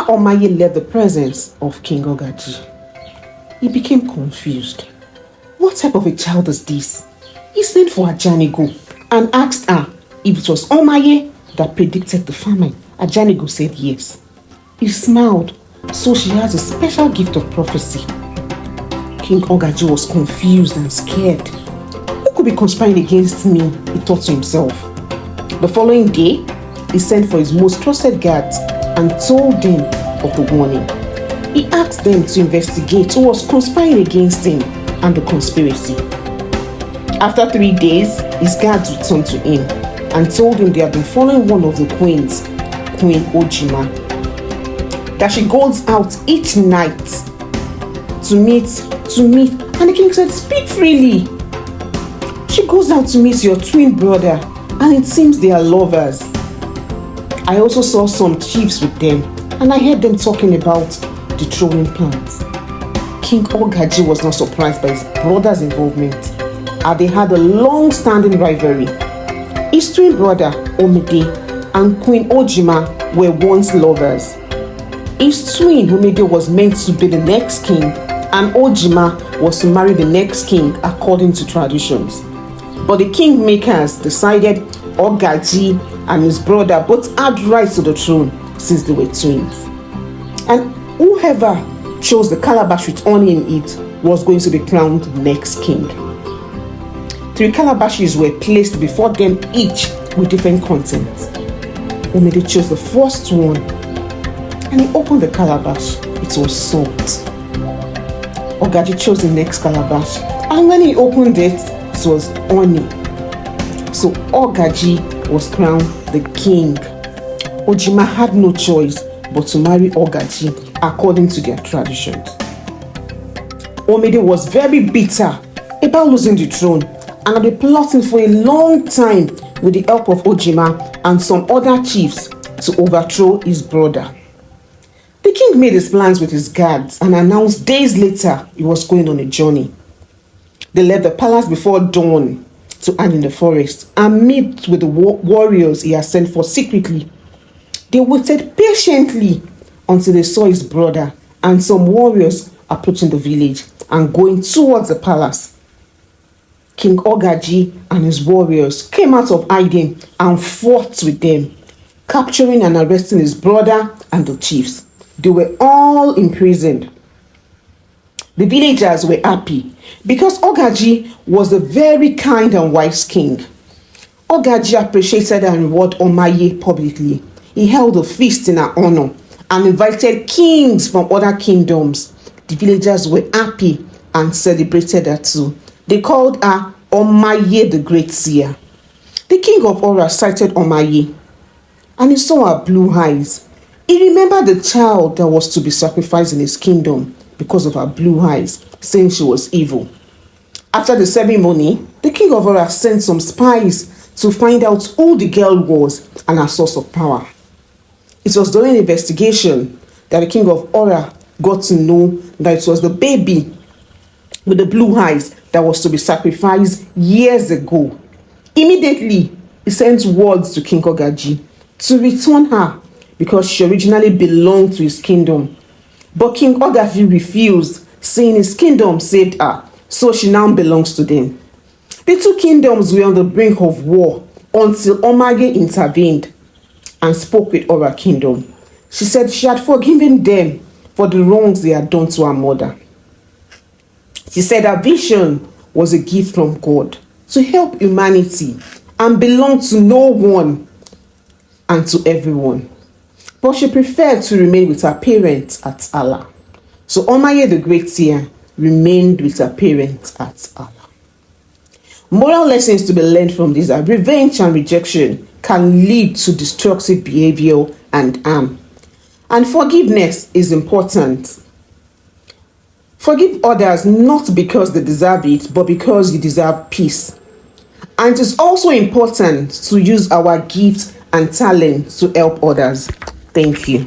Omaye left the presence of King Ogaji, he became confused. What type of a child is this? He sent for Ajanigo and asked her if it was Omaye that predicted the famine. Ajanigo said yes. He smiled, so she has a special gift of prophecy. King Ogaji was confused and scared. Who could be conspiring against me? He thought to himself. The following day, he sent for his most trusted guards and told them of the warning. He asked them to investigate who was conspiring against him and the conspiracy. After 3 days, his guards returned to him and told him they had been following one of the queens, Queen Ojima, that she goes out each night to meet, and the king said, "Speak freely." She goes out to meet your twin brother, and it seems they are lovers. I also saw some chiefs with them, and I heard them talking about the throwing plans. King Ogaji was not surprised by his brother's involvement, as they had a long-standing rivalry. His twin brother, Omide, and Queen Ojima were once lovers. His twin, Omide, was meant to be the next king, and Ojima was to marry the next king according to traditions. But the kingmakers decided Ogaji and his brother both had rights to the throne since they were twins. And whoever chose the calabash with honey in it was going to be crowned next king. 3 calabashes were placed before them, each with different contents. Omide chose the first one and he opened the calabash. It was salt. Ogaji chose the next calabash, and when he opened it, it was honey. So Ogaji was crowned the king. Ojima had no choice but to marry Ogaji according to their traditions. Omide was very bitter about losing the throne and had been plotting for a long time with the help of Ojima and some other chiefs to overthrow his brother. The king made his plans with his guards and announced days later he was going on a journey. They left the palace before dawn to hide in the forest and meet with the warriors he had sent for secretly. They waited patiently until they saw his brother and some warriors approaching the village and going towards the palace. King Ogaji and his warriors came out of hiding and fought with them, capturing and arresting his brother and the chiefs. They were all imprisoned. The villagers were happy because Ogaji was a very kind and wise king. Ogaji appreciated and rewarded Omaye publicly. He held a feast in her honor and invited kings from other kingdoms. The villagers were happy and celebrated her too. They called her Omaye the Great Seer. The king of Ora sighted Omaye and he saw her blue eyes. He remembered the child that was to be sacrificed in his kingdom because of her blue eyes, saying she was evil. After the ceremony, the king of Ora sent some spies to find out who the girl was and her source of power. It was during the investigation that the king of Ora got to know that it was the baby with the blue eyes that was to be sacrificed years ago. Immediately, he sent words to King Ogaji to return her because she originally belonged to his kingdom. But King Ogaji refused, saying his kingdom saved her, so she now belongs to them. The 2 kingdoms were on the brink of war until Omaye intervened and spoke with Ora kingdom. She said she had forgiven them for the wrongs they had done to her mother. She said her vision was a gift from God to help humanity and belong to no one and to everyone. But she preferred to remain with her parents at Allah. So Omaye the Great Seer remained with her parents at Allah. Moral lessons to be learned from this are revenge and rejection can lead to destructive behavior and harm. And forgiveness is important. Forgive others not because they deserve it, but because you deserve peace. And it is also important to use our gifts and talent to help others. Thank you.